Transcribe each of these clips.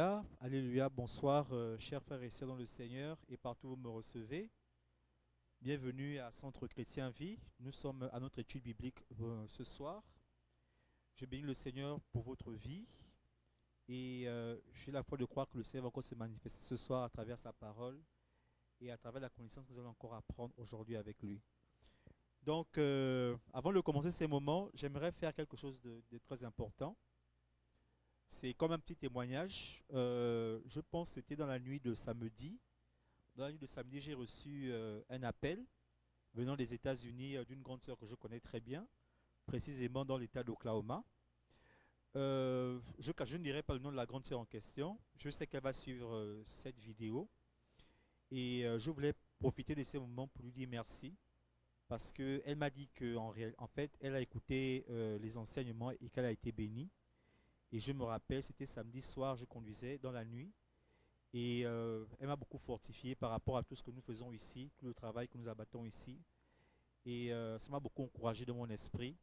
Alléluia, Alléluia, bonsoir, chers frères et sœurs dans le Seigneur et partout où vous me recevez. Bienvenue à Centre Chrétien Vie. Nous sommes à notre étude biblique ce soir. Je bénis le Seigneur pour votre vie et j'ai la foi de croire que le Seigneur va encore se manifester ce soir à travers sa parole et à travers la connaissance que nous allons encore apprendre aujourd'hui avec lui. Donc, avant de commencer ces moments, j'aimerais faire quelque chose de très important. C'est comme un petit témoignage. Je pense que c'était dans la nuit de samedi. Dans la nuit de samedi, j'ai reçu un appel venant des États-Unis d'une grande sœur que je connais très bien, précisément dans l'État d'Oklahoma. Je ne dirai pas le nom de la grande sœur en question. Je sais qu'elle va suivre cette vidéo. Et je voulais profiter de ces moments pour lui dire merci. Parce qu'elle m'a dit qu'en fait, elle a écouté les enseignements et qu'elle a été bénie. Et je me rappelle, c'était samedi soir, je conduisais dans la nuit. Et elle m'a beaucoup fortifié par rapport à tout ce que nous faisons ici, tout le travail que nous abattons ici. Et ça m'a beaucoup encouragé dans mon esprit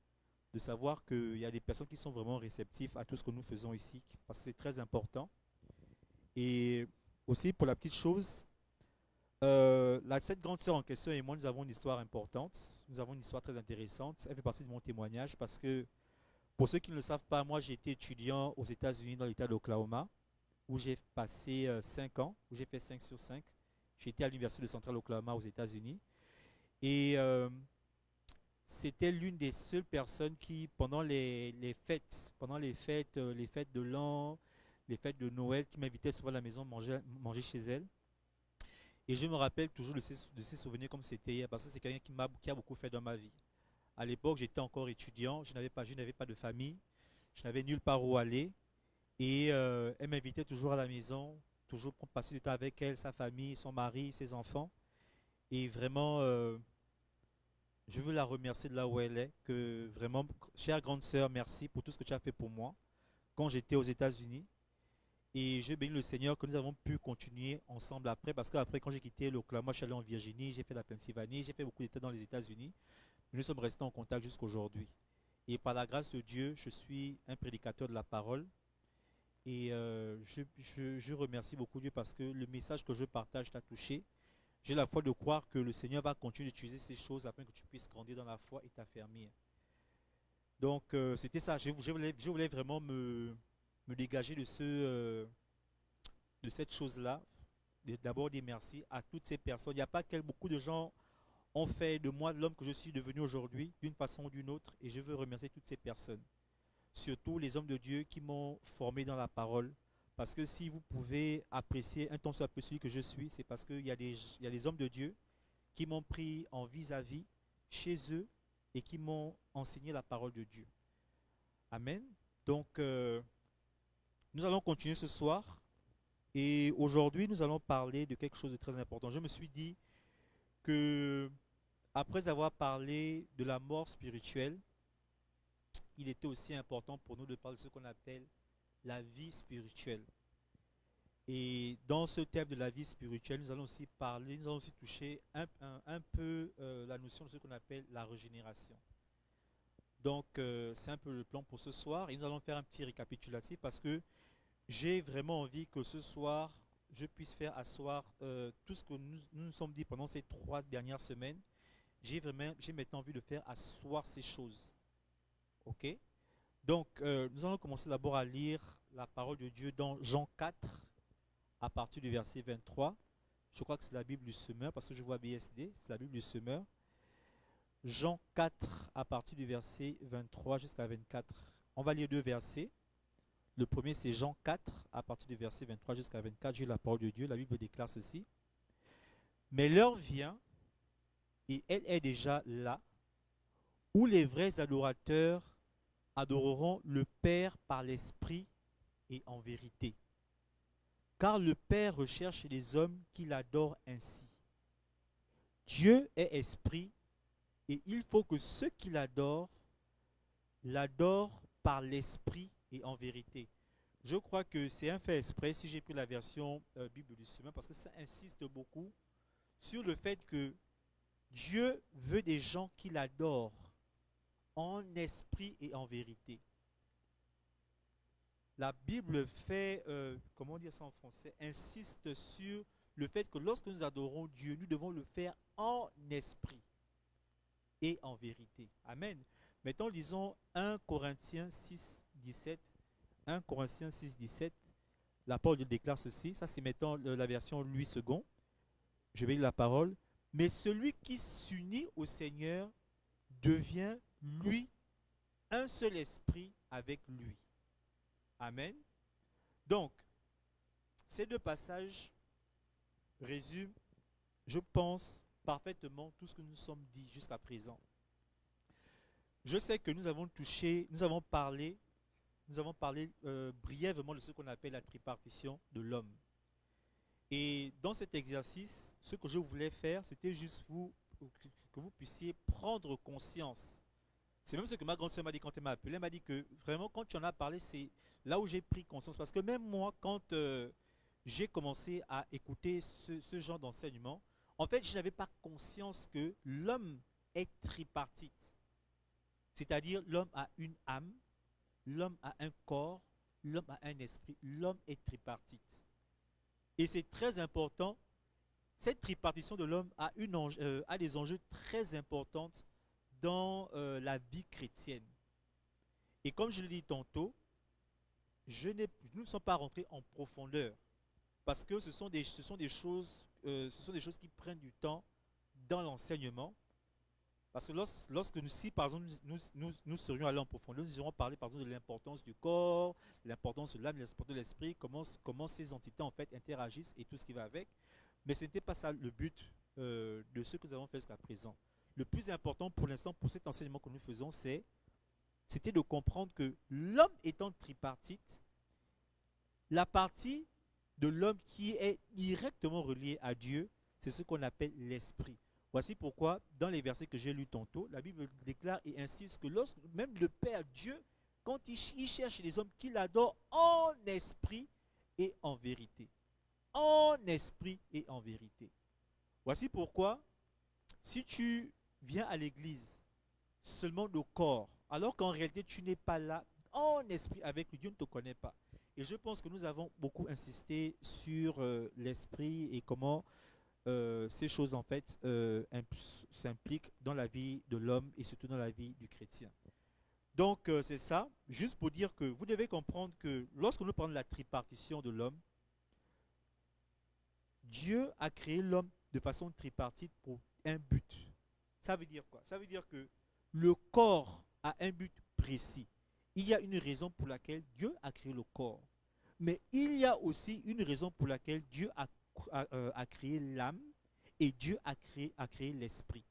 de savoir qu'il y a des personnes qui sont vraiment réceptives à tout ce que nous faisons ici, parce que c'est très important. Et aussi, pour la petite chose, cette grande sœur en question et moi, nous avons une histoire importante. Nous avons une histoire très intéressante. Elle fait partie de mon témoignage parce que pour ceux qui ne le savent pas, moi j'ai été étudiant aux États-Unis dans l'État d'Oklahoma, où j'ai passé 5 ans, où j'ai fait 5 sur 5. J'ai été à l'Université de Central Oklahoma aux États-Unis. Et c'était l'une des seules personnes qui, pendant les fêtes, les fêtes de l'an, les fêtes de Noël, qui m'invitait souvent à la maison manger chez elle. Et je me rappelle toujours de ces souvenirs comme c'était hier, parce que c'est quelqu'un qui a beaucoup fait dans ma vie. À l'époque, j'étais encore étudiant, je n'avais pas de famille, je n'avais nulle part où aller. Et elle m'invitait toujours à la maison, toujours pour passer du temps avec elle, sa famille, son mari, ses enfants. Et vraiment, je veux la remercier de là où elle est. Que vraiment, chère grande sœur, merci pour tout ce que tu as fait pour moi quand j'étais aux États-Unis. Et je bénis le Seigneur que nous avons pu continuer ensemble après. Parce qu'après, quand j'ai quitté l'Oklahoma, je suis allé en Virginie, j'ai fait la Pennsylvanie, j'ai fait beaucoup d'États dans les États-Unis. Nous sommes restés en contact jusqu'à aujourd'hui. Et par la grâce de Dieu, je suis un prédicateur de la parole. Et je remercie beaucoup Dieu parce que le message que je partage t'a touché. J'ai la foi de croire que le Seigneur va continuer d'utiliser ces choses afin que tu puisses grandir dans la foi et t'affermir. Donc c'était ça. Je voulais vraiment me dégager de cette chose-là. D'abord dire merci à toutes ces personnes. Il n'y a pas que beaucoup de gens ont fait de moi l'homme que je suis devenu aujourd'hui d'une façon ou d'une autre. Et je veux remercier toutes ces personnes. Surtout les hommes de Dieu qui m'ont formé dans la parole. Parce que si vous pouvez apprécier un tant soit peu celui que je suis, c'est parce qu'il y a des hommes de Dieu qui m'ont pris en vis-à-vis chez eux et qui m'ont enseigné la parole de Dieu. Amen. Donc, nous allons continuer ce soir. Et aujourd'hui, nous allons parler de quelque chose de très important. Je me suis dit que, après avoir parlé de la mort spirituelle, il était aussi important pour nous de parler de ce qu'on appelle la vie spirituelle. Et dans ce thème de la vie spirituelle, nous allons aussi toucher un peu la notion de ce qu'on appelle la régénération. Donc, c'est un peu le plan pour ce soir. Et nous allons faire un petit récapitulatif parce que j'ai vraiment envie que ce soir, je puisse faire asseoir tout ce que nous sommes dit pendant ces 3 dernières semaines. J'ai maintenant envie de faire asseoir ces choses. Ok? Donc, nous allons commencer d'abord à lire la parole de Dieu dans Jean 4, à partir du verset 23. Je crois que c'est la Bible du semeur, parce que je vois BSD, c'est la Bible du semeur. Jean 4, à partir du verset 23 jusqu'à 24. On va lire 2 versets. Le premier, c'est Jean 4, à partir du verset 23 jusqu'à 24. J'ai la parole de Dieu, la Bible déclare ceci. Mais l'heure vient, et elle est déjà là, où les vrais adorateurs adoreront le Père par l'Esprit et en vérité. Car le Père recherche les hommes qui l'adorent ainsi. Dieu est esprit et il faut que ceux qui l'adorent par l'Esprit et en vérité. Je crois que c'est un fait exprès si j'ai pris la version Bible du semeur parce que ça insiste beaucoup sur le fait que Dieu veut des gens qui l'adorent en esprit et en vérité. la Bible fait, comment dire ça en français, insiste sur le fait que lorsque nous adorons Dieu, nous devons le faire en esprit et en vérité. Amen. Maintenant, lisons 1 Corinthiens 6, 17. 1 Corinthiens 6, 17. La parole déclare ceci. Ça, c'est maintenant la version Louis II. Je vais lire la parole. Mais celui qui s'unit au Seigneur devient, lui, un seul esprit avec lui. Amen. Donc, ces deux passages résument, je pense, parfaitement tout ce que nous sommes dit jusqu'à présent. Je sais que nous avons touché, nous avons parlé brièvement de ce qu'on appelle la tripartition de l'homme. Et dans cet exercice, ce que je voulais faire, c'était juste que vous puissiez prendre conscience. C'est même ce que ma grande sœur m'a dit quand elle m'a appelé. Elle m'a dit que vraiment, quand tu en as parlé, c'est là où j'ai pris conscience. Parce que même moi, quand j'ai commencé à écouter ce genre d'enseignement, en fait, je n'avais pas conscience que l'homme est tripartite. C'est-à-dire, l'homme a une âme, l'homme a un corps, l'homme a un esprit. L'homme est tripartite. Et c'est très important. Cette tripartition de l'homme a des enjeux très importants dans la vie chrétienne. Et comme je l'ai dit tantôt, nous ne sommes pas rentrés en profondeur parce que ce sont des choses qui prennent du temps dans l'enseignement. Parce que lorsque si par exemple nous serions allés en profondeur, nous aurions parlé par exemple de l'importance du corps, l'importance de l'âme, l'importance de l'esprit, comment ces entités en fait interagissent et tout ce qui va avec. Mais ce n'était pas ça le but de ce que nous avons fait jusqu'à présent. Le plus important pour l'instant, pour cet enseignement que nous faisons, c'était de comprendre que l'homme étant tripartite, la partie de l'homme qui est directement reliée à Dieu, c'est ce qu'on appelle l'esprit. Voici pourquoi, dans les versets que j'ai lus tantôt, la Bible déclare et insiste que même le Père Dieu, quand il cherche les hommes, qu'il adore en esprit et en vérité. En esprit et en vérité. Voici pourquoi, si tu viens à l'église seulement de corps, alors qu'en réalité tu n'es pas là en esprit avec lui, Dieu ne te connaît pas. Et je pense que nous avons beaucoup insisté sur l'esprit et comment ces choses en fait s'impliquent dans la vie de l'homme et surtout dans la vie du chrétien. Donc c'est ça, juste pour dire que vous devez comprendre que lorsque nous parlons de la tripartition de l'homme, Dieu a créé l'homme de façon tripartite pour un but. Ça veut dire quoi? Ça veut dire que le corps a un but précis. Il y a une raison pour laquelle Dieu a créé le corps. Mais il y a aussi une raison pour laquelle Dieu a créé l'âme et Dieu a créé l'esprit.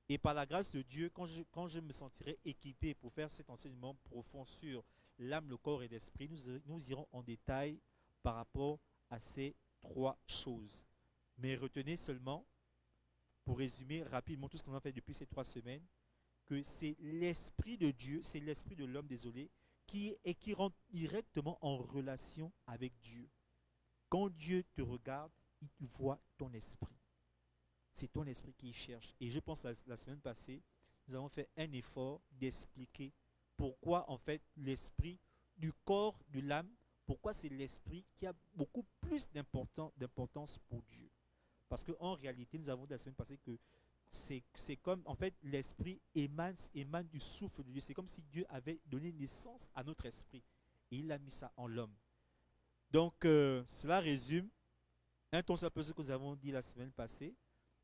Et par la grâce de Dieu, quand je me sentirai équipé pour faire cet enseignement profond sur l'âme, le corps et l'esprit, nous irons en détail par rapport à ces trois choses. Mais retenez seulement, pour résumer rapidement tout ce qu'on a fait depuis ces 3 semaines, que c'est l'esprit de Dieu, c'est l'esprit de l'homme, désolé, qui rentre directement en relation avec Dieu. Quand Dieu te regarde, il voit ton esprit. C'est ton esprit qui cherche. Et je pense la semaine passée, nous avons fait un effort d'expliquer pourquoi en fait l'esprit du corps, de l'âme, pourquoi c'est l'esprit qui a beaucoup plus d'importance pour Dieu. Parce qu'en réalité, nous avons dit la semaine passée que c'est comme, en fait, l'esprit émane du souffle de Dieu. C'est comme si Dieu avait donné naissance à notre esprit. Et il a mis ça en l'homme. Donc, cela résume un peu ce que nous avons dit la semaine passée.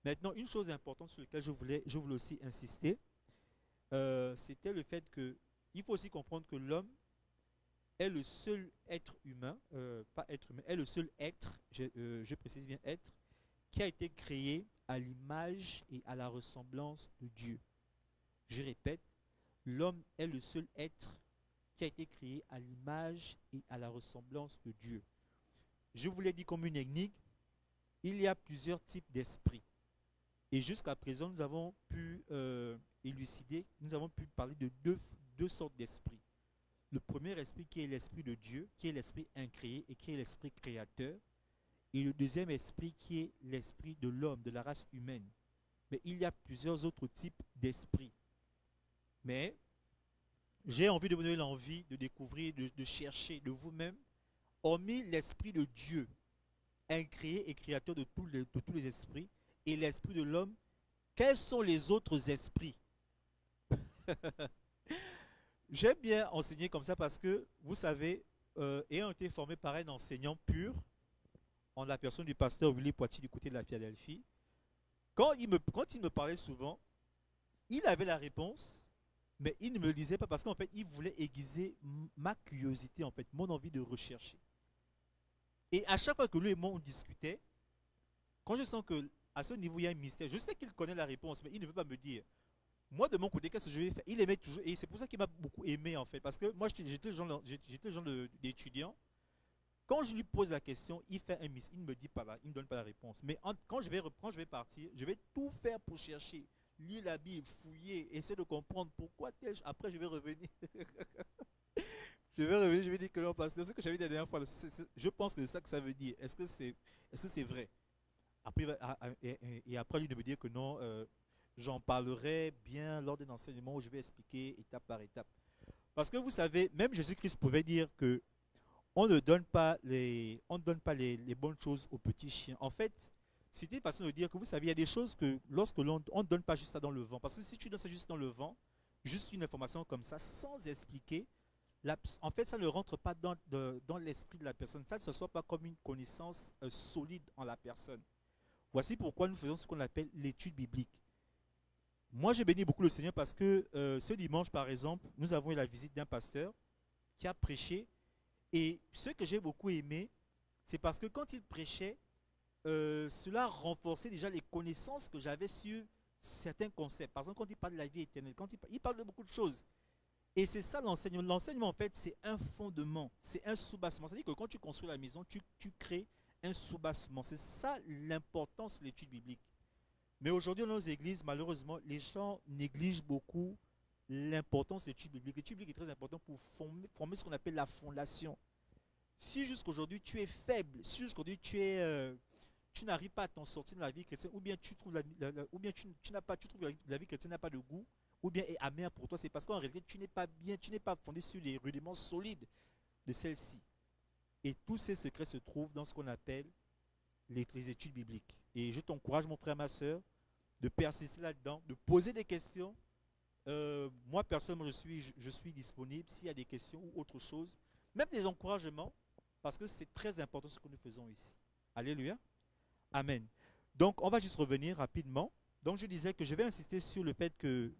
Maintenant, une chose importante sur laquelle je voulais aussi insister, c'était le fait que il faut aussi comprendre que l'homme est le seul être humain, pas être humain, est le seul être, je précise bien être, qui a été créé à l'image et à la ressemblance de Dieu. Je répète, l'homme est le seul être qui a été créé à l'image et à la ressemblance de Dieu. Je vous l'ai dit comme une énigme, il y a plusieurs types d'esprits. Et jusqu'à présent, nous avons pu élucider, nous avons pu parler de deux sortes d'esprits. Le premier esprit qui est l'esprit de Dieu, qui est l'esprit incréé et qui est l'esprit créateur. Et le deuxième esprit qui est l'esprit de l'homme, de la race humaine. Mais il y a plusieurs autres types d'esprits. Mais j'ai envie de vous donner l'envie de découvrir, de chercher de vous-même, hormis l'Esprit de Dieu, incréé et créateur de tous les esprits, et l'Esprit de l'homme, quels sont les autres esprits? J'aime bien enseigner comme ça parce que, vous savez, ayant été formé par un enseignant pur, en la personne du pasteur Willy Poitiers du côté de la Philadelphie, quand il me parlait souvent, il avait la réponse, mais il ne me le disait pas parce qu'en fait, il voulait aiguiser ma curiosité, en fait, mon envie de rechercher. Et à chaque fois que lui et moi on discutait, quand je sens que à ce niveau il y a un mystère, je sais qu'il connaît la réponse, mais il ne veut pas me dire. Moi de mon côté, qu'est-ce que je vais faire? Il aimait toujours, et c'est pour ça qu'il m'a beaucoup aimé en fait, parce que moi j'étais le genre d'étudiant. Quand je lui pose la question, il fait un mystère, il ne me dit pas là, il ne me donne pas la réponse. Mais quand je vais partir, je vais tout faire pour chercher, lire la Bible, fouiller, essayer de comprendre pourquoi tel. Après, je vais revenir. Je vais revenir, je vais dire que non, parce que ce que j'avais dit la dernière fois, je pense que c'est ça que ça veut dire. Est-ce que c'est vrai? Après, et après, lui de me dire que non, j'en parlerai bien lors d'un enseignement où je vais expliquer étape par étape. Parce que vous savez, même Jésus-Christ pouvait dire que on ne donne pas les bonnes choses aux petits chiens. En fait, c'était une façon de dire que vous savez, il y a des choses que lorsque on ne donne pas juste ça dans le vent. Parce que si tu donnes ça juste dans le vent, juste une information comme ça, sans expliquer, en fait, ça ne rentre pas dans l'esprit de la personne. Ça ne se soit pas comme une connaissance solide en la personne. Voici pourquoi nous faisons ce qu'on appelle l'étude biblique. Moi, je bénis beaucoup le Seigneur parce que ce dimanche, par exemple, nous avons eu la visite d'un pasteur qui a prêché. Et ce que j'ai beaucoup aimé, c'est parce que quand il prêchait, cela renforçait déjà les connaissances que j'avais sur certains concepts. Par exemple, quand il parle de la vie éternelle, il parle de beaucoup de choses. Et c'est ça l'enseignement. L'enseignement, en fait, c'est un fondement, c'est un soubassement. C'est-à-dire que quand tu construis la maison, tu crées un soubassement. C'est ça l'importance de l'étude biblique. Mais aujourd'hui, dans nos églises, malheureusement, les gens négligent beaucoup l'importance de l'étude biblique. L'étude biblique est très importante pour former ce qu'on appelle la fondation. Si jusqu'aujourd'hui tu es faible, si jusqu'aujourd'hui tu n'arrives pas à t'en sortir dans la vie chrétienne, ou bien tu trouves ou bien tu n'as pas, tu trouves que la vie chrétienne n'a pas de goût, ou bien est amère pour toi, c'est parce qu'en réalité tu n'es pas bien, tu n'es pas fondé sur les rudiments solides de celle-ci. Et tous ces secrets se trouvent dans ce qu'on appelle les études bibliques. Et je t'encourage, mon frère, ma soeur, de persister là-dedans, de poser des questions. Moi, personnellement, je suis disponible s'il y a des questions ou autre chose, même des encouragements, parce que c'est très important ce que nous faisons ici. Alléluia. Amen. Donc, on va juste revenir rapidement. Donc, je disais que je vais insister sur le fait que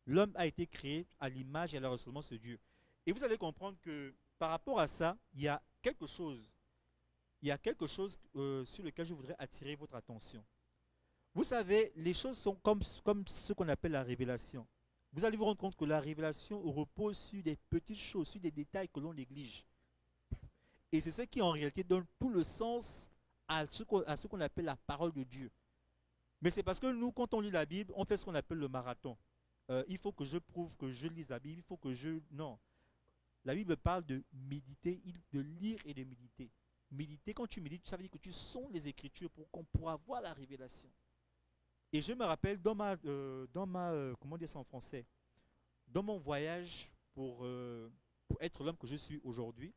l'homme a été créé à l'image et à la ressemblance de Dieu. Et vous allez comprendre que par rapport à ça, il y a quelque chose sur lequel je voudrais attirer votre attention. Vous savez, les choses sont comme ce qu'on appelle la révélation. Vous allez vous rendre compte que la révélation repose sur des petites choses, sur des détails que l'on néglige. Et c'est ce qui en réalité donne tout le sens à ce qu'on appelle la parole de Dieu. Mais c'est parce que nous, quand on lit la Bible, on fait ce qu'on appelle le marathon. Il faut que je prouve que je lise la Bible, il faut que je... Non. La Bible parle de méditer, de lire et de méditer. Méditer, quand tu médites, ça veut dire que tu sondes les Écritures pour qu'on pourra voir la révélation. Et je me rappelle comment dire ça en français, dans mon voyage pour être l'homme que je suis aujourd'hui,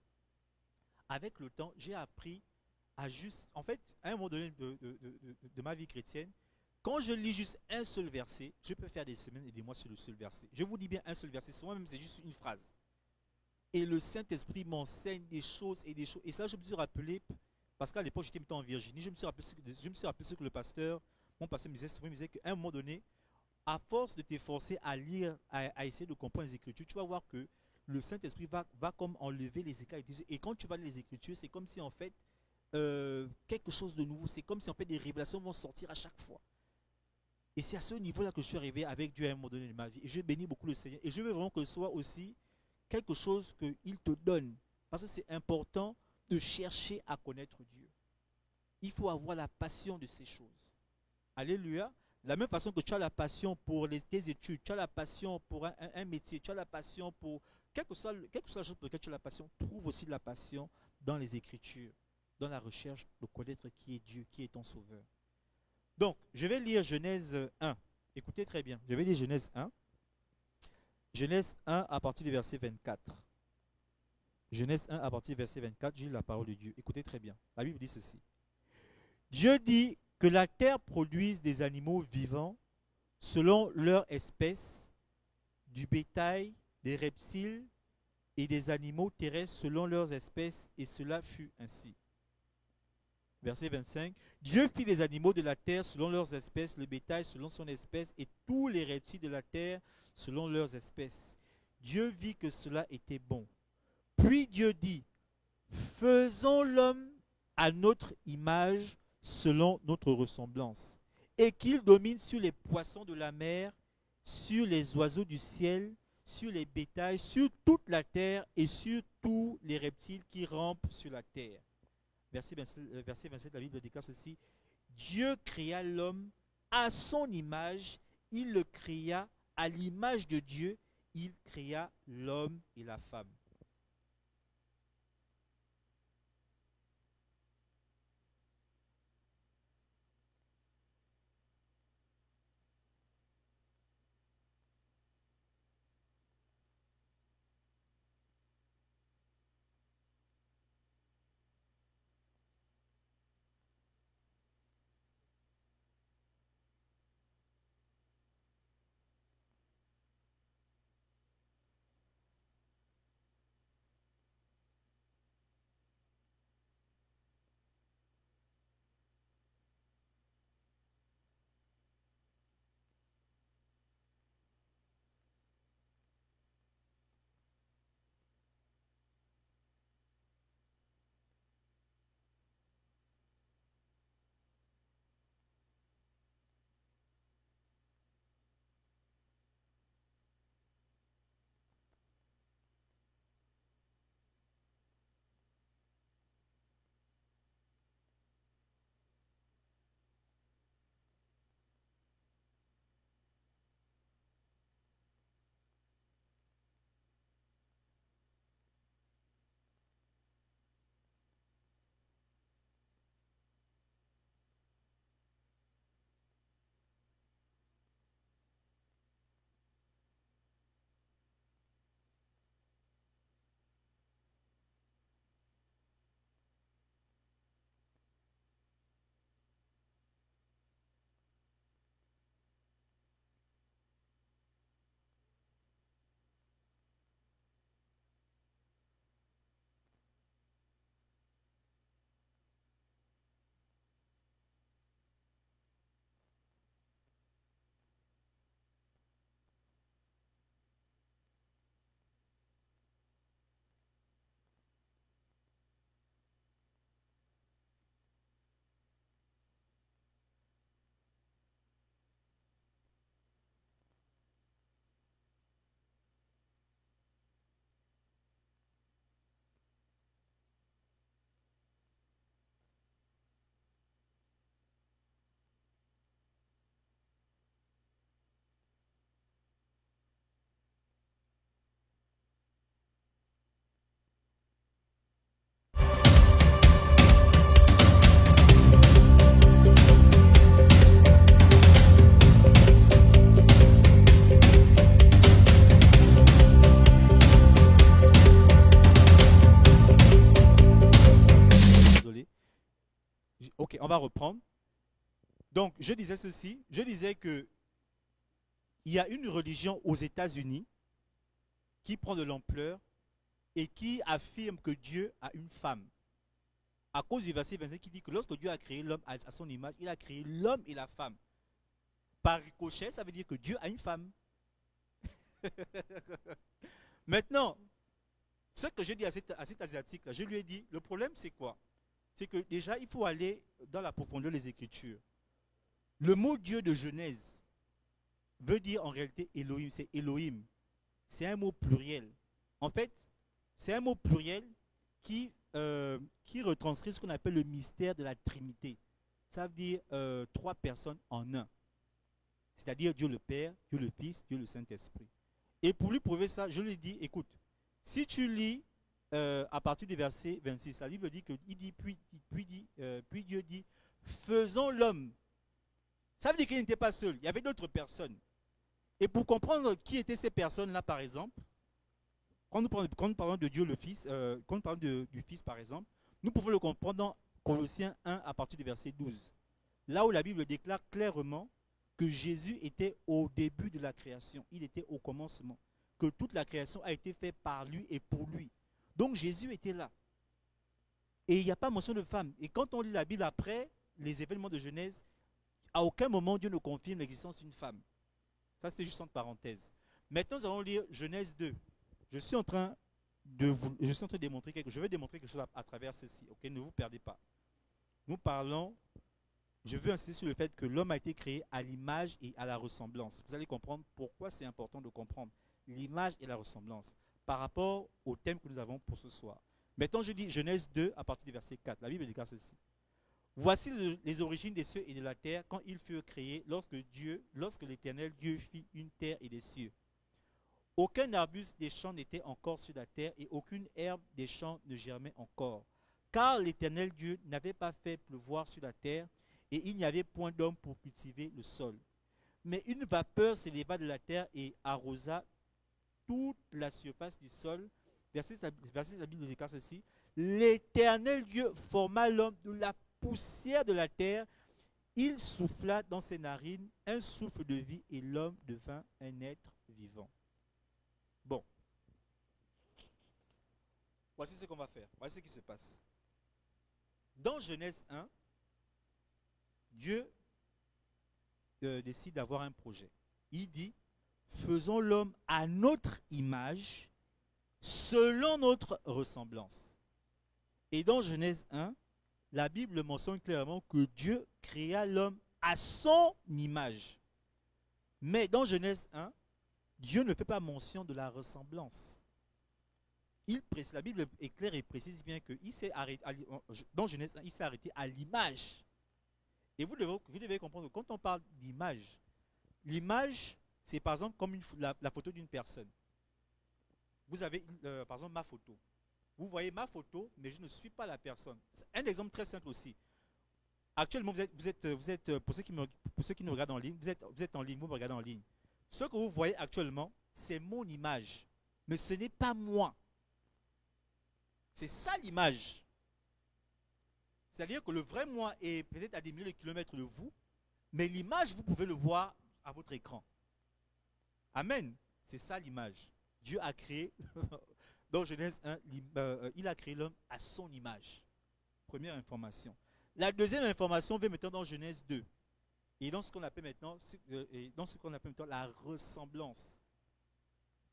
avec le temps, j'ai appris à juste, en fait, à un moment donné de ma vie chrétienne, quand je lis juste un seul verset, je peux faire des semaines et des mois sur le seul verset. Je vous dis bien un seul verset, souvent même c'est juste une phrase. Et le Saint-Esprit m'enseigne des choses et des choses. Et ça, je me suis rappelé, parce qu'à l'époque, j'étais en Virginie, je me suis rappelé ce que le pasteur, mon pasteur me disait souvent, il me disait qu'à un moment donné, à force de t'efforcer à lire, à essayer de comprendre les Écritures, tu vas voir que le Saint-Esprit va comme enlever les écarts. Et quand tu vas lire les Écritures, c'est comme si en fait, quelque chose de nouveau, c'est comme si en fait des révélations vont sortir à chaque fois. Et c'est à ce niveau-là que je suis arrivé avec Dieu à un moment donné de ma vie. Et je bénis beaucoup le Seigneur. Et je veux vraiment que ce soit aussi quelque chose qu'il te donne. Parce que c'est important de chercher à connaître Dieu. Il faut avoir la passion de ces choses. Alléluia. De la même façon que tu as la passion pour tes études, tu as la passion pour un métier, tu as la passion pour... Quelle que soit la chose pour laquelle tu as la passion, trouve aussi de la passion dans les Écritures, dans la recherche de connaître qui est Dieu, qui est ton Sauveur. Donc, je vais lire Genèse 1. Écoutez très bien. Je vais lire Genèse 1. Genèse 1 à partir du verset 24. Genèse 1 à partir du verset 24, j'ai la parole de Dieu. Écoutez très bien. La Bible dit ceci. Dieu dit que la terre produise des animaux vivants selon leur espèce, du bétail, des reptiles et des animaux terrestres selon leurs espèces, et cela fut ainsi. Verset 25. Dieu fit les animaux de la terre selon leurs espèces, le bétail selon son espèce, et tous les reptiles de la terre selon leurs espèces. Dieu vit que cela était bon. Puis Dieu dit, faisons l'homme à notre image, selon notre ressemblance, et qu'il domine sur les poissons de la mer, sur les oiseaux du ciel, sur les bétails, sur toute la terre et sur tous les reptiles qui rampent sur la terre. Verset 27, la Bible déclare ceci. Dieu créa l'homme à son image, il le créa à l'image de Dieu, il créa l'homme et la femme. Désolé. Ok, on va reprendre. Donc, je disais ceci. Je disais que il y a une religion aux États-Unis qui prend de l'ampleur et qui affirme que Dieu a une femme. À cause du verset 25 qui dit que lorsque Dieu a créé l'homme à son image, il a créé l'homme et la femme. Par ricochet, ça veut dire que Dieu a une femme. Maintenant, ce que j'ai dit à cet Asiatique-là, je lui ai dit, le problème c'est quoi? C'est que déjà, il faut aller dans la profondeur des Écritures. Le mot Dieu de Genèse veut dire en réalité Elohim, c'est Elohim. C'est un mot pluriel. En fait, c'est un mot pluriel qui retranscrit ce qu'on appelle le mystère de la Trinité. Ça veut dire trois personnes en un. C'est-à-dire Dieu le Père, Dieu le Fils, Dieu le Saint-Esprit. Et pour lui prouver ça, je lui dis, écoute, si tu lis à partir du verset 26, la Bible dit que puis Dieu dit, faisons l'homme. Ça veut dire qu'il n'était pas seul, il y avait d'autres personnes. Et pour comprendre qui étaient ces personnes-là, par exemple, quand nous parlons de Dieu le Fils, quand nous parlons du Fils, par exemple, nous pouvons le comprendre dans Colossiens 1 à partir du verset 12. Là où la Bible déclare clairement que Jésus était au début de la création. Il était au commencement. Que toute la création a été faite par lui et pour lui. Donc Jésus était là. Et il n'y a pas mention de femme. Et quand on lit la Bible après les événements de Genèse, à aucun moment Dieu ne confirme l'existence d'une femme. Ça, c'est juste entre parenthèses. Maintenant, nous allons lire Genèse 2. Je suis en train de démontrer quelque chose. Je vais démontrer quelque chose à travers ceci. Ok, ne vous perdez pas. Nous parlons, je veux insister sur le fait que l'homme a été créé à l'image et à la ressemblance. Vous allez comprendre pourquoi c'est important de comprendre l'image et la ressemblance par rapport au thème que nous avons pour ce soir. Maintenant, je dis Genèse 2 à partir du verset 4. La Bible déclare ceci. Voici les origines des cieux et de la terre quand ils furent créés, lorsque l'Éternel Dieu fit une terre et des cieux. Aucun arbuste des champs n'était encore sur la terre et aucune herbe des champs ne germait encore. Car l'Éternel Dieu n'avait pas fait pleuvoir sur la terre et il n'y avait point d'homme pour cultiver le sol. Mais une vapeur s'éleva de la terre et arrosa toute la surface du sol. Verset la Bible déclare ceci. L'Éternel Dieu forma l'homme de la poussière de la terre. Il souffla dans ses narines un souffle de vie et l'homme devint un être vivant. Bon. Voici ce qu'on va faire. Voici ce qui se passe. Dans Genèse 1, Dieu décide d'avoir un projet. Il dit, faisons l'homme à notre image, selon notre ressemblance. Et dans Genèse 1, la Bible mentionne clairement que Dieu créa l'homme à son image. Mais dans Genèse 1, Dieu ne fait pas mention de la ressemblance. La Bible est claire et précise bien que dans Genèse 1, il s'est arrêté à l'image. Et vous devez comprendre que quand on parle d'image, l'image, c'est par exemple comme la photo d'une personne. Vous avez par exemple ma photo. Vous voyez ma photo, mais je ne suis pas la personne. Un exemple très simple aussi. Actuellement, pour ceux qui nous regardent en ligne, vous êtes en ligne, vous me regardez en ligne. Ce que vous voyez actuellement, c'est mon image. Mais ce n'est pas moi. C'est ça l'image. C'est-à-dire que le vrai moi est peut-être à des milliers de kilomètres de vous, mais l'image, vous pouvez le voir à votre écran. Amen. C'est ça l'image. Dieu a créé, dans Genèse 1, il a créé l'homme à son image. Première information. La deuxième information vient maintenant dans Genèse 2. Et dans ce qu'on appelle maintenant, la ressemblance.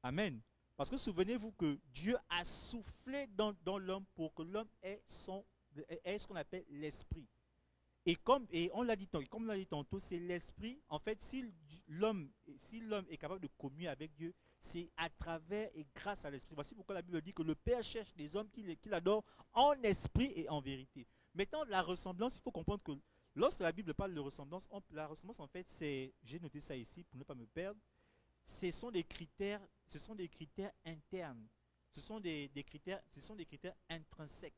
Amen. Parce que souvenez-vous que Dieu a soufflé dans l'homme pour que l'homme ait ce qu'on appelle l'esprit. Et comme on l'a dit tantôt, c'est l'esprit. En fait, si l'homme est capable de communier avec Dieu, c'est à travers et grâce à l'esprit. Voici pourquoi la Bible dit que le Père cherche des hommes qu'il adore en esprit et en vérité. Maintenant, la ressemblance, il faut comprendre que lorsque la Bible parle de ressemblance, la ressemblance, en fait, j'ai noté ça ici pour ne pas me perdre, ce sont des critères internes. Ce sont des critères intrinsèques.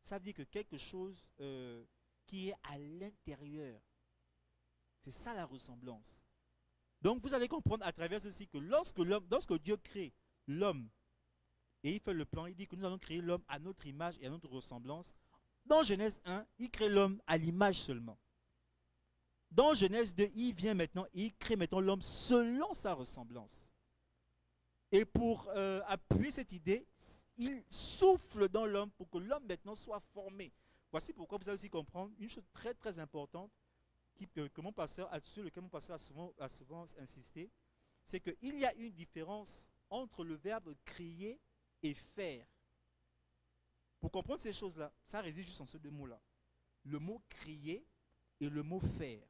Ça veut dire que quelque chose qui est à l'intérieur. C'est ça la ressemblance. Donc vous allez comprendre à travers ceci que lorsque Dieu crée l'homme et il fait le plan, il dit que nous allons créer l'homme à notre image et à notre ressemblance. Dans Genèse 1, il crée l'homme à l'image seulement. Dans Genèse 2, il crée maintenant l'homme selon sa ressemblance. Et pour appuyer cette idée, il souffle dans l'homme pour que l'homme maintenant soit formé. Voici pourquoi vous allez aussi comprendre une chose très très importante sur laquelle mon pasteur a souvent insisté, c'est qu'il y a une différence entre le verbe crier et faire. Pour comprendre ces choses-là, ça réside juste en ces deux mots-là. Le mot crier et le mot faire.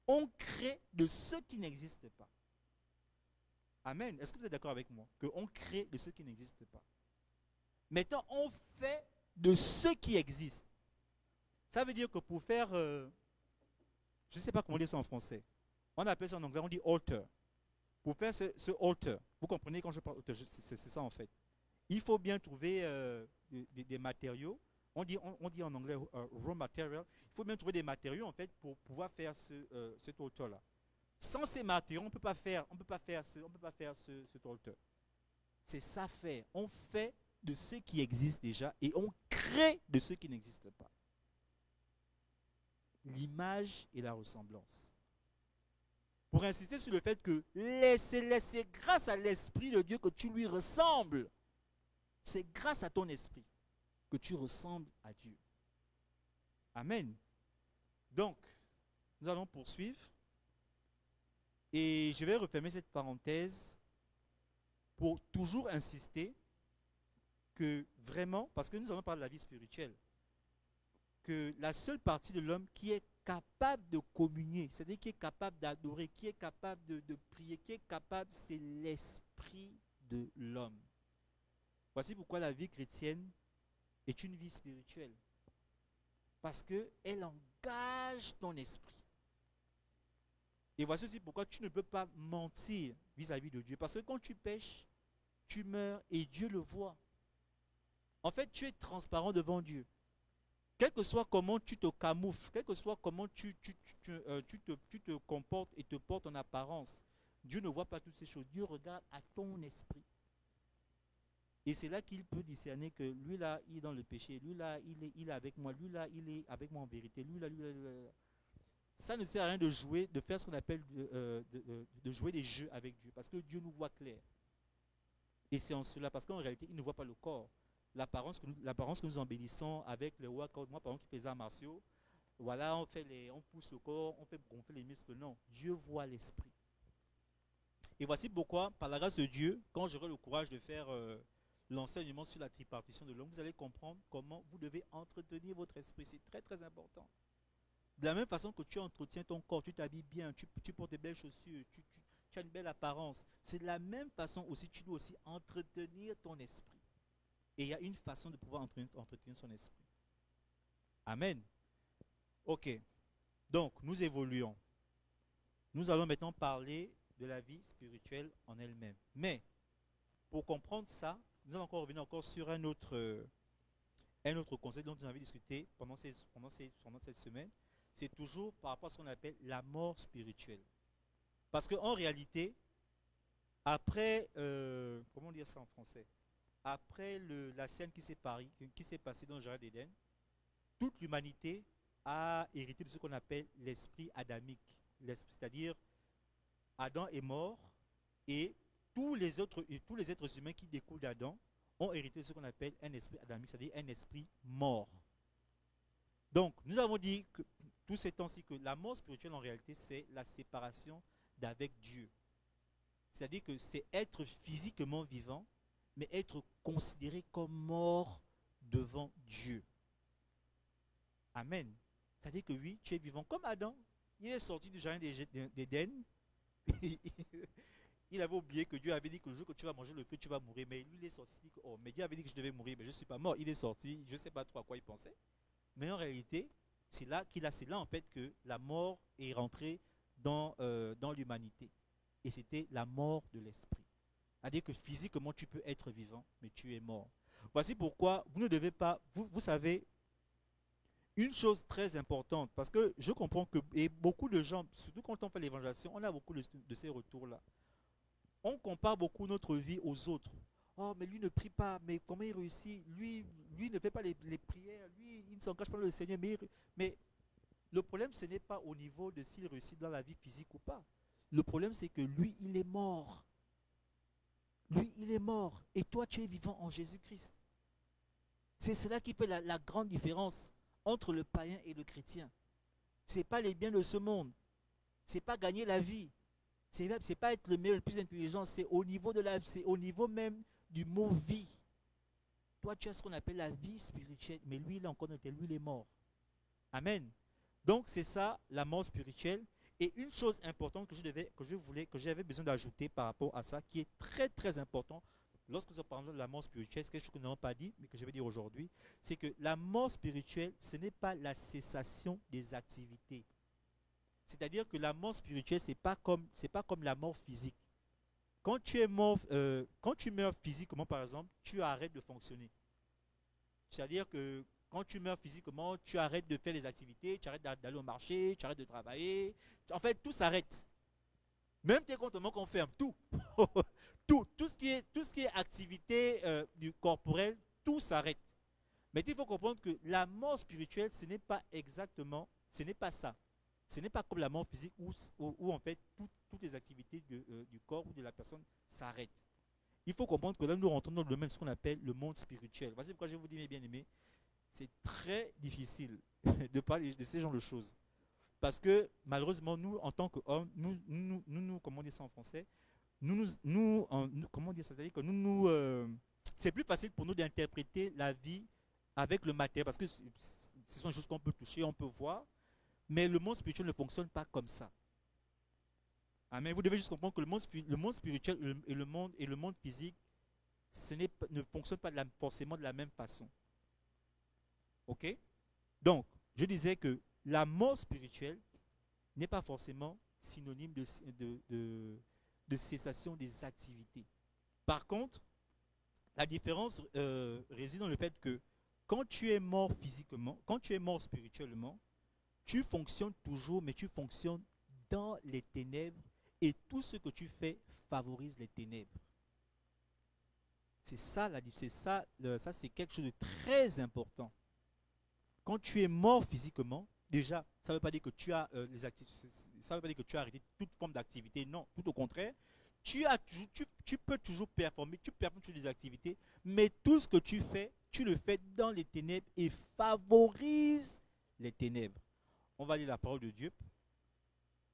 On crée de ce qui n'existe pas. Amen. Est-ce que vous êtes d'accord avec moi? Qu'on crée de ce qui n'existe pas. Maintenant, on fait de ce qui existe. Ça veut dire que pour faire, je ne sais pas comment dire ça en français. On appelle ça en anglais, on dit alter. Pour faire ce alter, vous comprenez quand je parle alter, c'est ça en fait. Il faut bien trouver des matériaux. On dit en anglais raw material. Il faut bien trouver des matériaux en fait pour pouvoir faire cet alter-là. Sans ces matériaux, on peut pas faire cet altar. C'est ça faire. On fait de ce qui existe déjà et on crée de ce qui n'existe pas. L'image et la ressemblance. Pour insister sur le fait que c'est grâce à l'Esprit de Dieu que tu lui ressembles. C'est grâce à ton esprit que tu ressembles à Dieu. Amen. Donc, nous allons poursuivre. Et je vais refermer cette parenthèse pour toujours insister que vraiment, parce que nous allons parler de la vie spirituelle, que la seule partie de l'homme qui est capable de communier, c'est-à-dire qui est capable d'adorer, qui est capable de prier, qui est capable, c'est l'esprit de l'homme. Voici pourquoi la vie chrétienne est une vie spirituelle. Parce qu'elle engage ton esprit. Et voici aussi pourquoi tu ne peux pas mentir vis-à-vis de Dieu. Parce que quand tu pêches, tu meurs et Dieu le voit. En fait, tu es transparent devant Dieu. Quel que soit comment tu te camoufles, quel que soit comment tu te comportes et te portes en apparence, Dieu ne voit pas toutes ces choses. Dieu regarde à ton esprit. Et c'est là qu'il peut discerner que lui là, il est dans le péché, lui là, il est avec moi, lui là, il est avec moi en vérité, lui là, lui là, lui là. Ça ne sert à rien de jouer, de faire ce qu'on appelle de jouer des jeux avec Dieu, parce que Dieu nous voit clair. Et c'est en cela, parce qu'en réalité, il ne voit pas le corps. L'apparence que nous embellissons avec le workout, moi par exemple qui fais les arts martiaux, voilà, on pousse le corps, on fait gonfler les muscles. Non, Dieu voit l'esprit. Et voici pourquoi, par la grâce de Dieu, quand j'aurai le courage de faire l'enseignement sur la tripartition de l'homme, vous allez comprendre comment vous devez entretenir votre esprit. C'est très très important. De la même façon que tu entretiens ton corps, tu t'habilles bien, tu portes des belles chaussures, tu as une belle apparence. C'est de la même façon aussi, tu dois aussi entretenir ton esprit. Et il y a une façon de pouvoir entretenir son esprit. Amen. Ok. Donc, nous évoluons. Nous allons maintenant parler de la vie spirituelle en elle-même. Mais, pour comprendre ça, nous allons encore revenir encore sur un autre concept dont nous avons discuté pendant cette semaine. C'est toujours par rapport à ce qu'on appelle la mort spirituelle. Parce qu'en réalité, après, comment dire ça en français? Après la scène qui s'est passée dans le Jardin d'Éden, toute l'humanité a hérité de ce qu'on appelle l'esprit adamique. C'est-à-dire, Adam est mort et tous les êtres humains qui découlent d'Adam ont hérité de ce qu'on appelle un esprit adamique, c'est-à-dire un esprit mort. Donc, nous avons dit que tous ces temps-ci que la mort spirituelle en réalité c'est la séparation d'avec Dieu. C'est-à-dire que c'est être physiquement vivant, mais être considéré comme mort devant Dieu. Amen. C'est-à-dire que oui, tu es vivant comme Adam. Il est sorti du jardin d'Éden. Il avait oublié que Dieu avait dit que le jour que tu vas manger le fruit, tu vas mourir. Mais lui, il est sorti. Il dit que, oh, mais Dieu avait dit que je devais mourir, mais je ne suis pas mort. Il est sorti. Je ne sais pas trop à quoi il pensait. Mais en réalité, c'est là en fait que la mort est rentrée dans l'humanité. Et c'était la mort de l'esprit. C'est-à-dire que physiquement, tu peux être vivant, mais tu es mort. Voici pourquoi vous ne devez pas, vous savez, une chose très importante, parce que je comprends que, et beaucoup de gens, surtout quand on fait l'évangélisation, on a beaucoup de ces retours-là. On compare beaucoup notre vie aux autres. Oh, mais lui ne prie pas, mais comment il réussit? Lui ne fait pas les prières, lui, il ne s'engage pas dans le Seigneur. Mais le problème, ce n'est pas au niveau de s'il réussit dans la vie physique ou pas. Le problème, c'est que lui, il est mort. Lui, il est mort. Et toi, tu es vivant en Jésus-Christ. C'est cela qui fait la grande différence entre le païen et le chrétien. Ce n'est pas les biens de ce monde. Ce n'est pas gagner la vie. Ce n'est pas être le meilleur, le plus intelligent. C'est au niveau de la vie, c'est au niveau même du mot vie. Toi, tu as ce qu'on appelle la vie spirituelle, mais lui, il est encore noté, lui, il est mort. Amen. Donc, c'est ça, la mort spirituelle. Et une chose importante que j'avais besoin d'ajouter par rapport à ça, qui est très, très important, lorsque nous parlons de la mort spirituelle, c'est quelque chose que nous n'avons pas dit, mais que je vais dire aujourd'hui, c'est que la mort spirituelle, ce n'est pas la cessation des activités. C'est-à-dire que la mort spirituelle, ce n'est pas comme la mort physique. Quand tu es mort, quand tu meurs physiquement, par exemple, tu arrêtes de fonctionner. C'est-à-dire que quand tu meurs physiquement, tu arrêtes de faire les activités, tu arrêtes d'aller au marché, tu arrêtes de travailler. En fait, tout s'arrête. Même tes comptes en banque, on ferme tout. Tout ce qui est activité du corporel, tout s'arrête. Mais il faut comprendre que la mort spirituelle, ce n'est pas exactement, ce n'est pas ça. Ce n'est pas comme la mort physique où en fait toutes les activités du corps ou de la personne s'arrêtent. Il faut comprendre que là, nous rentrons dans le domaine de ce qu'on appelle le monde spirituel. Voici pourquoi je vous dis, mes bien-aimés, c'est très difficile de parler de ces genres de choses. Parce que malheureusement, nous, en tant qu'hommes, comment dire ça en français, comment dire ça, c'est-à-dire que c'est plus facile pour nous d'interpréter la vie avec le matériel, parce que ce sont des choses qu'on peut toucher, on peut voir, mais le monde spirituel ne fonctionne pas comme ça. Amen. Vous devez juste comprendre que le monde spirituel et le monde physique ne fonctionnent pas forcément de la même façon. Ok? Donc, je disais que la mort spirituelle n'est pas forcément synonyme de cessation des activités. Par contre, la différence réside dans le fait que quand tu es mort physiquement, quand tu es mort spirituellement, tu fonctionnes toujours, mais tu fonctionnes dans les ténèbres et tout ce que tu fais favorise les ténèbres. C'est ça, ça c'est quelque chose de très important. Quand tu es mort physiquement, déjà, ça ne veut pas dire que tu as ça veut pas dire que tu as arrêté toute forme d'activité. Non, tout au contraire. Tu peux toujours performer, tu performes toujours des activités, mais tout ce que tu fais, tu le fais dans les ténèbres et favorise les ténèbres. On va lire la parole de Dieu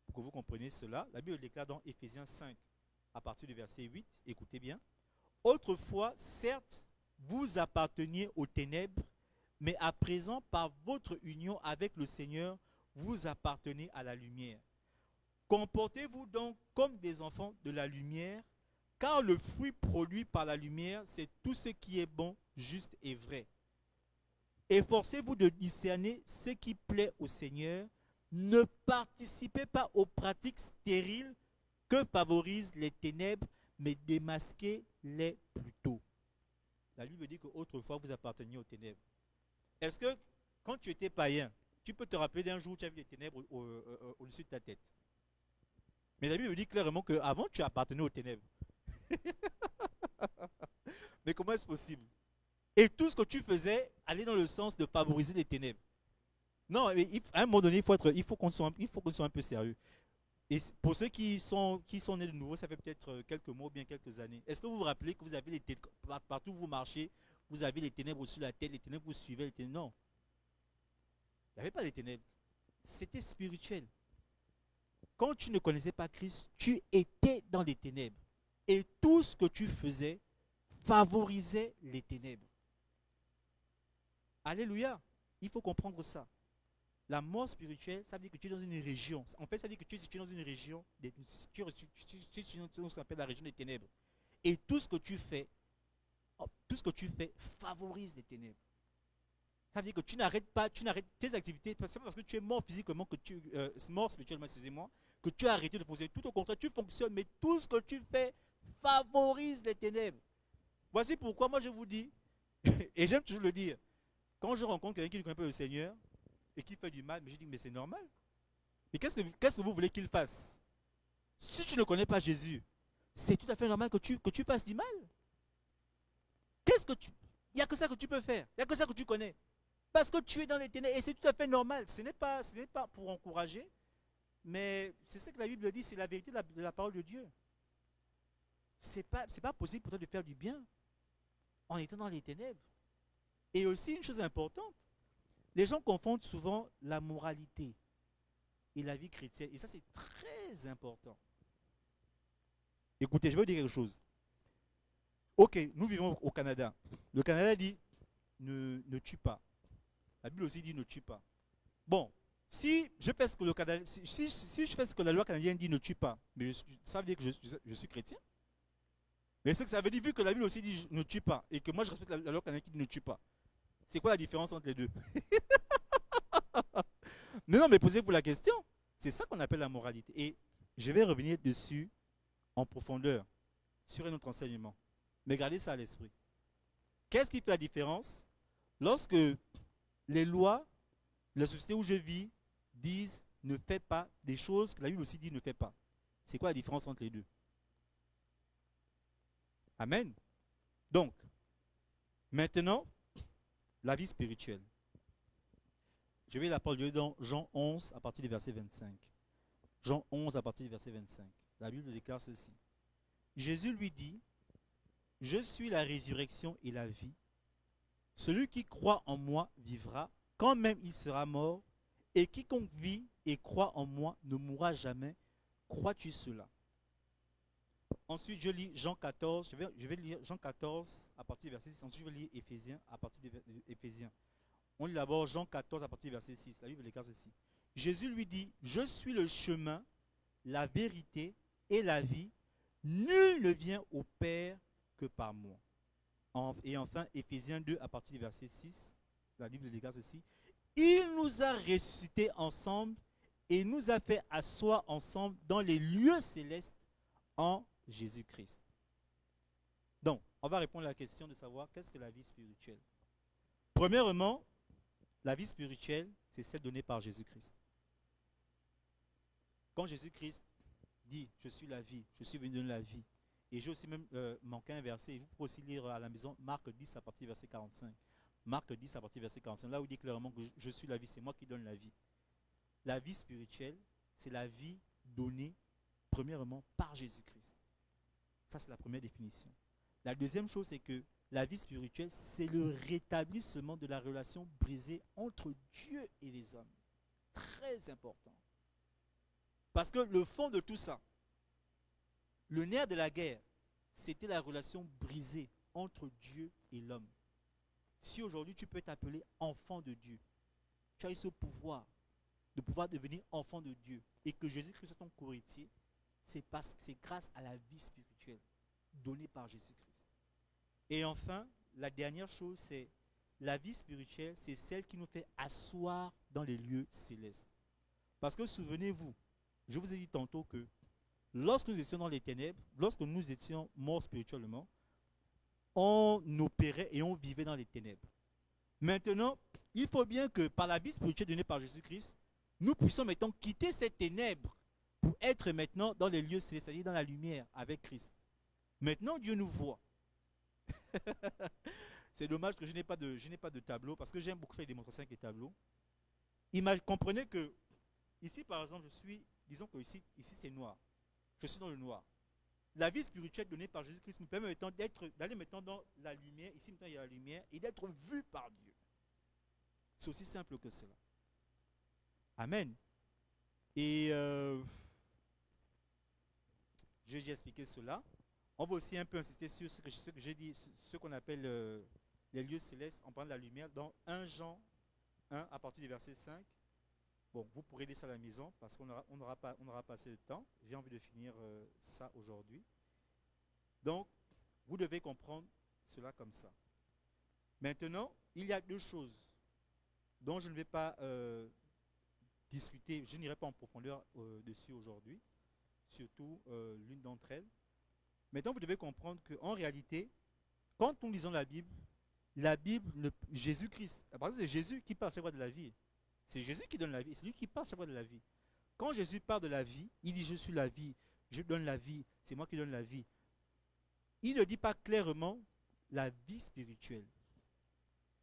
pour que vous compreniez cela. La Bible déclare dans Éphésiens 5, à partir du verset 8, écoutez bien. Autrefois, certes, vous apparteniez aux ténèbres, mais à présent, par votre union avec le Seigneur, vous appartenez à la lumière. Comportez-vous donc comme des enfants de la lumière, car le fruit produit par la lumière, c'est tout ce qui est bon, juste et vrai. Efforcez-vous de discerner ce qui plaît au Seigneur. Ne participez pas aux pratiques stériles que favorisent les ténèbres, mais démasquez-les plutôt. La Bible dit qu'autrefois vous apparteniez aux ténèbres. Est-ce que quand tu étais païen, tu peux te rappeler d'un jour où tu as vu les ténèbres au-dessus de ta tête? Mais la Bible dit clairement qu'avant tu appartenais aux ténèbres. Mais comment est-ce possible? Et tout ce que tu faisais allait dans le sens de favoriser les ténèbres. Non, mais à un moment donné, il faut qu'on soit un peu sérieux. Et pour ceux qui sont nés de nouveau, ça fait peut-être quelques mois ou bien quelques années. Est-ce que vous vous rappelez que vous avez les ténèbres, partout où vous marchez, vous avez les ténèbres au-dessus de la tête, les ténèbres, vous suivez les ténèbres? Non. Il n'y avait pas de ténèbres. C'était spirituel. Quand tu ne connaissais pas Christ, tu étais dans les ténèbres. Et tout ce que tu faisais favorisait les ténèbres. Alléluia. Il faut comprendre ça. La mort spirituelle, ça veut dire que tu es dans une région. En fait, ça veut dire que tu es situé dans une région, tu es dans ce qu'on appelle la région des ténèbres. Et tout ce que tu fais favorise les ténèbres. Ça veut dire que tu n'arrêtes pas, tes activités, c'est pas parce que tu es mort physiquement, mort spirituellement, excusez-moi, que tu as arrêté de fonctionner. Tout au contraire, tu fonctionnes, mais tout ce que tu fais favorise les ténèbres. Voici pourquoi moi je vous dis, et j'aime toujours le dire, quand je rencontre quelqu'un qui ne connaît pas le Seigneur et qui fait du mal, mais je dis, mais c'est normal. Mais qu'est-ce que vous voulez qu'il fasse? Si tu ne connais pas Jésus, c'est tout à fait normal que tu fasses du mal. Il n'y a que ça que tu peux faire. Il n'y a que ça que tu connais. Parce que tu es dans les ténèbres et c'est tout à fait normal. Ce n'est pas pour encourager, mais c'est ce que la Bible dit, c'est la vérité de la parole de Dieu. C'est pas possible pour toi de faire du bien en étant dans les ténèbres. Et aussi une chose importante, les gens confondent souvent la moralité et la vie chrétienne. Et ça, c'est très important. Écoutez, je vais vous dire quelque chose. Ok, nous vivons au Canada. Le Canada dit ne tue pas. La Bible aussi dit ne tue pas. Bon, si je fais ce que le Canada, si je fais ce que la loi canadienne dit ne tue pas, mais ça veut dire que je suis chrétien. Mais ce que ça veut dire, vu que la Bible aussi dit ne tue pas, et que moi je respecte la loi canadienne qui dit ne tue pas, c'est quoi la différence entre les deux? Non, mais posez-vous la question. C'est ça qu'on appelle la moralité. Et je vais revenir dessus en profondeur sur un autre enseignement. Mais gardez ça à l'esprit. Qu'est-ce qui fait la différence lorsque les lois de la société où je vis disent ne fais pas des choses que la Bible aussi dit ne fais pas? C'est quoi la différence entre les deux? Amen. Donc, maintenant, la vie spirituelle. Je vais la parler dans Jean 11 à partir du verset 25. Jean 11 à partir du verset 25. La Bible déclare ceci. Jésus lui dit, je suis la résurrection et la vie. Celui qui croit en moi vivra, quand même il sera mort, et quiconque vit et croit en moi ne mourra jamais. Crois-tu cela? Ensuite, je lis Jean 14, je vais lire Jean 14 à partir du verset 6. Ensuite, je vais lire Éphésiens à partir d'Éphésiens. On lit d'abord Jean 14 à partir du verset 6. La Bible déclare ceci. Jésus lui dit, je suis le chemin, la vérité et la vie. Nul ne vient au Père que par moi. Et enfin, Éphésiens 2 à partir du verset 6. La Bible déclare ceci. Il nous a ressuscités ensemble et nous a fait asseoir ensemble dans les lieux célestes en Jésus-Christ. Donc, on va répondre à la question de savoir qu'est-ce que la vie spirituelle. Premièrement, la vie spirituelle, c'est celle donnée par Jésus-Christ. Quand Jésus-Christ dit, je suis la vie, je suis venu donner la vie, et j'ai aussi même manqué un verset, vous pouvez aussi lire à la maison Marc 10 à partir du verset 45. Marc 10 à partir du verset 45, là où il dit clairement que je suis la vie, c'est moi qui donne la vie. La vie spirituelle, c'est la vie donnée premièrement par Jésus-Christ. Ça, c'est la première définition. La deuxième chose, c'est que la vie spirituelle, c'est le rétablissement de la relation brisée entre Dieu et les hommes. Très important. Parce que le fond de tout ça, le nerf de la guerre, c'était la relation brisée entre Dieu et l'homme. Si aujourd'hui tu peux t'appeler enfant de Dieu, tu as eu ce pouvoir de pouvoir devenir enfant de Dieu et que Jésus-Christ soit ton co-héritier, c'est grâce à la vie spirituelle donnée par Jésus-Christ. Et enfin, la dernière chose, c'est la vie spirituelle, c'est celle qui nous fait asseoir dans les lieux célestes. Parce que souvenez-vous, je vous ai dit tantôt que lorsque nous étions dans les ténèbres, lorsque nous étions morts spirituellement, on opérait et on vivait dans les ténèbres. Maintenant, il faut bien que par la vie spirituelle donnée par Jésus-Christ, nous puissions maintenant quitter ces ténèbres pour être maintenant dans les lieux célestes, c'est-à-dire dans la lumière avec Christ. Maintenant, Dieu nous voit. C'est dommage que je n'ai pas de tableau parce que j'aime beaucoup faire des démonstrations avec les tableaux. Comprenez que ici, par exemple, disons que ici c'est noir. Je suis dans le noir. La vie spirituelle donnée par Jésus-Christ nous permet d'aller maintenant dans la lumière. Ici, maintenant, il y a la lumière et d'être vu par Dieu. C'est aussi simple que cela. Amen. Et j'ai déjà expliqué cela. On va aussi un peu insister sur ce que j'ai dit, ce qu'on appelle les lieux célestes en parlant de la lumière dans 1 Jean 1 à partir du verset 5. Bon, vous pourrez lire ça à la maison parce qu'on n'aura pas assez de temps. J'ai envie de finir ça aujourd'hui. Donc, vous devez comprendre cela comme ça. Maintenant, il y a deux choses dont je ne vais pas discuter, je n'irai pas en profondeur dessus aujourd'hui, surtout l'une d'entre elles. Maintenant, vous devez comprendre qu'en réalité, quand nous lisons la Bible, Jésus-Christ, parce que c'est Jésus qui parle à chaque fois de la vie. C'est Jésus qui donne la vie, c'est lui qui parle à chaque fois de la vie. Quand Jésus parle de la vie, il dit je suis la vie, je donne la vie, c'est moi qui donne la vie. Il ne dit pas clairement la vie spirituelle.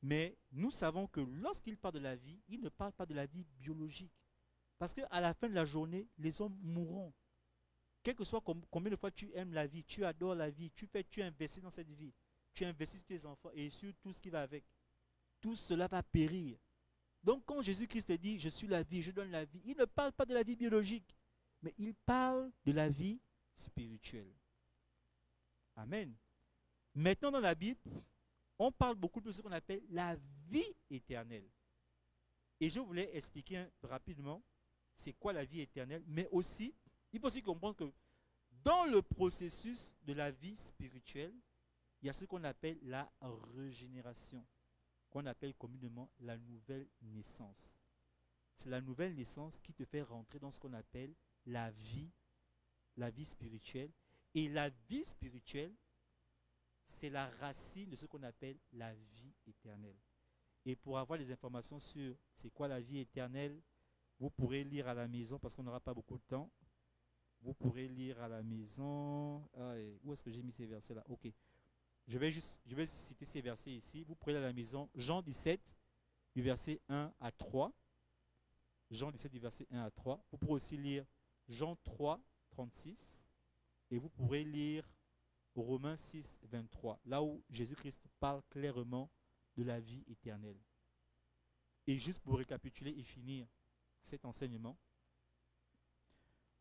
Mais nous savons que lorsqu'il parle de la vie, il ne parle pas de la vie biologique. Parce qu'à la fin de la journée, les hommes mourront. Quel que soit combien de fois tu aimes la vie, tu adores la vie, tu investis dans cette vie, tu investis sur tes enfants et sur tout ce qui va avec. Tout cela va périr. Donc quand Jésus-Christ dit, je suis la vie, je donne la vie, il ne parle pas de la vie biologique, mais il parle de la vie spirituelle. Amen. Maintenant dans la Bible, on parle beaucoup de ce qu'on appelle la vie éternelle. Et je voulais expliquer rapidement c'est quoi la vie éternelle, mais aussi, il faut aussi comprendre que dans le processus de la vie spirituelle, il y a ce qu'on appelle la régénération, qu'on appelle communément la nouvelle naissance. C'est la nouvelle naissance qui te fait rentrer dans ce qu'on appelle la vie spirituelle. Et la vie spirituelle, c'est la racine de ce qu'on appelle la vie éternelle. Et pour avoir des informations sur c'est quoi la vie éternelle, vous pourrez lire à la maison parce qu'on n'aura pas beaucoup de temps. Vous pourrez lire à la maison. Ah, où est-ce que j'ai mis ces versets-là? Ok. Je vais citer ces versets ici. Vous pourrez lire à la maison. Jean 17, du verset 1 à 3. Jean 17, du verset 1 à 3. Vous pourrez aussi lire Jean 3, 36. Et vous pourrez lire Romains 6, 23. Là où Jésus-Christ parle clairement de la vie éternelle. Et juste pour récapituler et finir cet enseignement,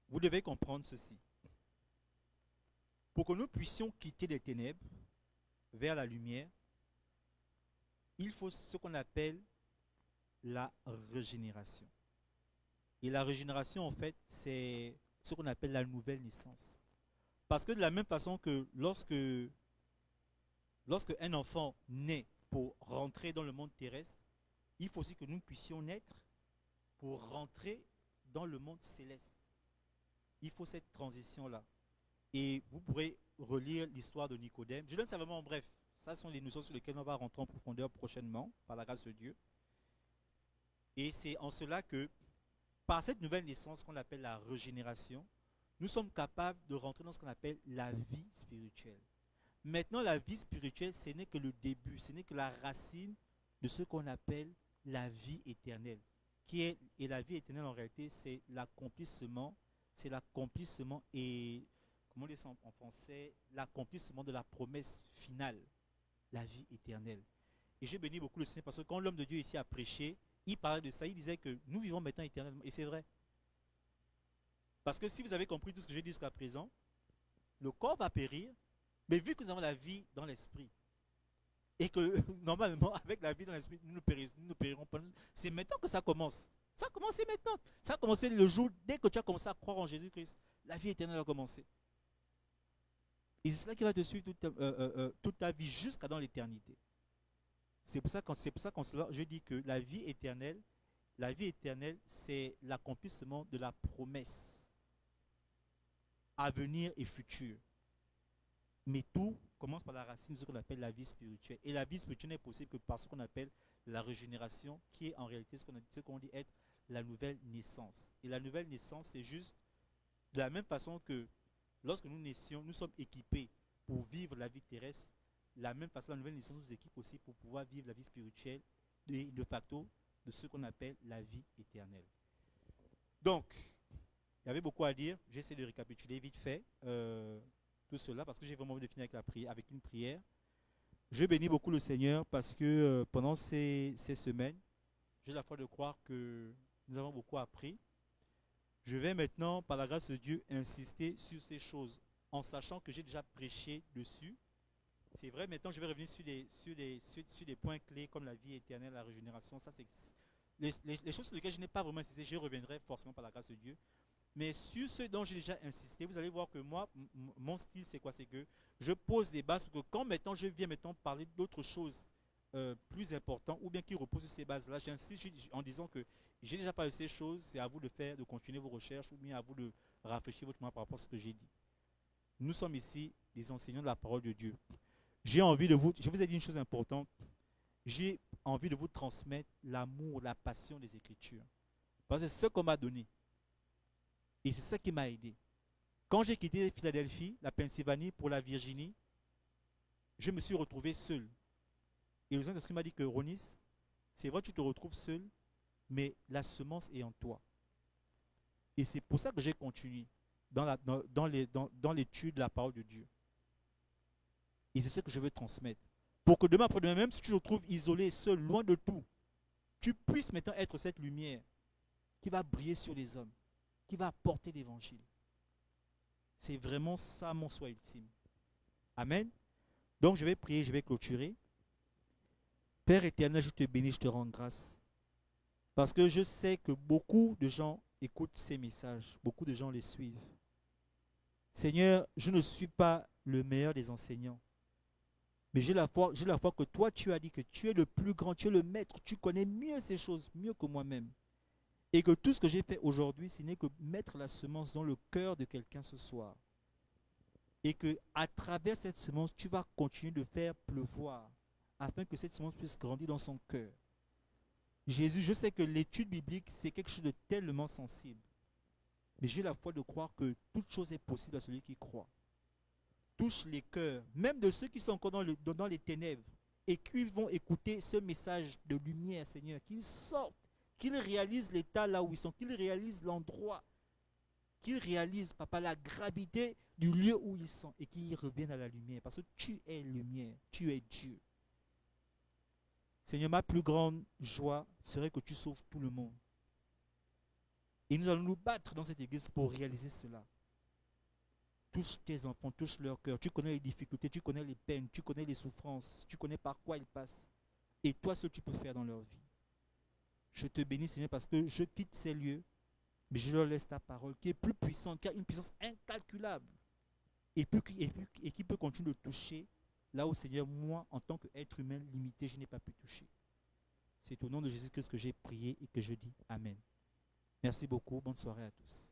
vous devez comprendre ceci. Pour que nous puissions quitter les ténèbres vers la lumière, il faut ce qu'on appelle la régénération. Et la régénération, en fait, c'est ce qu'on appelle la nouvelle naissance. Parce que de la même façon que lorsque un enfant naît pour rentrer dans le monde terrestre, il faut aussi que nous puissions naître pour rentrer dans le monde céleste. Il faut cette transition-là. Et vous pourrez relire l'histoire de Nicodème. Je donne ça vraiment en bref. Ça sont les notions sur lesquelles on va rentrer en profondeur prochainement, par la grâce de Dieu. Et c'est en cela que, par cette nouvelle naissance qu'on appelle la régénération, nous sommes capables de rentrer dans ce qu'on appelle la vie spirituelle. Maintenant, la vie spirituelle, ce n'est que le début, ce n'est que la racine de ce qu'on appelle la vie éternelle. Et la vie éternelle, en réalité, c'est l'accomplissement et, comment on dit ça en français, l'accomplissement de la promesse finale, la vie éternelle. Et j'ai béni beaucoup le Seigneur parce que quand l'homme de Dieu ici a prêché, il parlait de ça, il disait que nous vivons maintenant éternellement. Et c'est vrai. Parce que si vous avez compris tout ce que j'ai dit jusqu'à présent, le corps va périr, mais vu que nous avons la vie dans l'esprit, et que normalement, avec la vie dans l'esprit, nous ne périrons pas. C'est maintenant que ça commence. Ça a commencé maintenant. Ça a commencé le jour, dès que tu as commencé à croire en Jésus-Christ, la vie éternelle a commencé. Et c'est cela qui va te suivre toute ta vie jusqu'à dans l'éternité. C'est pour ça que je dis que la vie éternelle, c'est l'accomplissement de la promesse à venir et future. Mais tout commence par la racine de ce qu'on appelle la vie spirituelle. Et la vie spirituelle n'est possible que par ce qu'on appelle la régénération, qui est en réalité ce qu'on dit être la nouvelle naissance. Et la nouvelle naissance, c'est juste de la même façon que lorsque nous naissions, nous sommes équipés pour vivre la vie terrestre. De la même façon, la nouvelle naissance nous équipe aussi pour pouvoir vivre la vie spirituelle et de facto de ce qu'on appelle la vie éternelle. Donc, il y avait beaucoup à dire. J'essaie de récapituler vite fait tout cela parce que j'ai vraiment envie de finir avec une prière. Je bénis beaucoup le Seigneur parce que pendant ces semaines, j'ai la foi de croire que nous avons beaucoup appris. Je vais maintenant, par la grâce de Dieu, insister sur ces choses en sachant que j'ai déjà prêché dessus. C'est vrai, maintenant je vais revenir sur des points clés comme la vie éternelle, la régénération. Ça, c'est les choses sur lesquelles je n'ai pas vraiment insisté, je reviendrai forcément par la grâce de Dieu. Mais sur ce dont j'ai déjà insisté, vous allez voir que moi, mon style, c'est quoi? C'est que je pose des bases pour que quand maintenant je viens parler d'autres choses plus importantes ou bien qui reposent sur ces bases-là, j'insiste en disant que j'ai déjà parlé de ces choses, c'est à vous de continuer vos recherches ou bien à vous de rafraîchir votre mémoire par rapport à ce que j'ai dit. Nous sommes ici des enseignants de la parole de Dieu. Je vous ai dit une chose importante, j'ai envie de vous transmettre l'amour, la passion des Écritures. Parce que c'est ce qu'on m'a donné. Et c'est ça qui m'a aidé. Quand j'ai quitté Philadelphie, la Pennsylvanie pour la Virginie, je me suis retrouvé seul. Et le Saint-Esprit m'a dit que Ronis, c'est vrai, tu te retrouves seul, mais la semence est en toi. Et c'est pour ça que j'ai continué dans l'étude de la parole de Dieu. Et c'est ce que je veux transmettre. Pour que demain, après-demain, même si tu te retrouves isolé, seul, loin de tout, tu puisses maintenant être cette lumière qui va briller sur les hommes, qui va apporter l'évangile. C'est vraiment ça mon souhait ultime. Amen. Donc je vais prier, je vais clôturer. Père éternel, je te bénis, je te rends grâce. Parce que je sais que beaucoup de gens écoutent ces messages, beaucoup de gens les suivent. Seigneur, je ne suis pas le meilleur des enseignants. Mais j'ai la foi que toi, tu as dit que tu es le plus grand, tu es le maître, tu connais mieux ces choses, mieux que moi-même. Et que tout ce que j'ai fait aujourd'hui, ce n'est que mettre la semence dans le cœur de quelqu'un ce soir. Et que à travers cette semence, tu vas continuer de faire pleuvoir, afin que cette semence puisse grandir dans son cœur. Jésus, je sais que l'étude biblique, c'est quelque chose de tellement sensible. Mais j'ai la foi de croire que toute chose est possible à celui qui croit. Touche les cœurs, même de ceux qui sont encore dans les ténèbres, et qui vont écouter ce message de lumière, Seigneur, qu'ils sortent, qu'ils réalisent l'état là où ils sont, qu'ils réalisent l'endroit, qu'ils réalisent, Papa, la gravité du lieu où ils sont, et qu'ils reviennent à la lumière, parce que tu es lumière, tu es Dieu. Seigneur, ma plus grande joie serait que tu sauves tout le monde. Et nous allons nous battre dans cette église pour réaliser cela. Touche tes enfants, touche leur cœur. Tu connais les difficultés, tu connais les peines, tu connais les souffrances, tu connais par quoi ils passent. Et toi, ce que tu peux faire dans leur vie. Je te bénis, Seigneur, parce que je quitte ces lieux, mais je leur laisse ta parole qui est plus puissante, qui a une puissance incalculable et qui peut continuer de toucher là où, Seigneur, moi, en tant qu'être humain limité, je n'ai pas pu toucher. C'est au nom de Jésus-Christ que j'ai prié et que je dis Amen. Merci beaucoup. Bonne soirée à tous.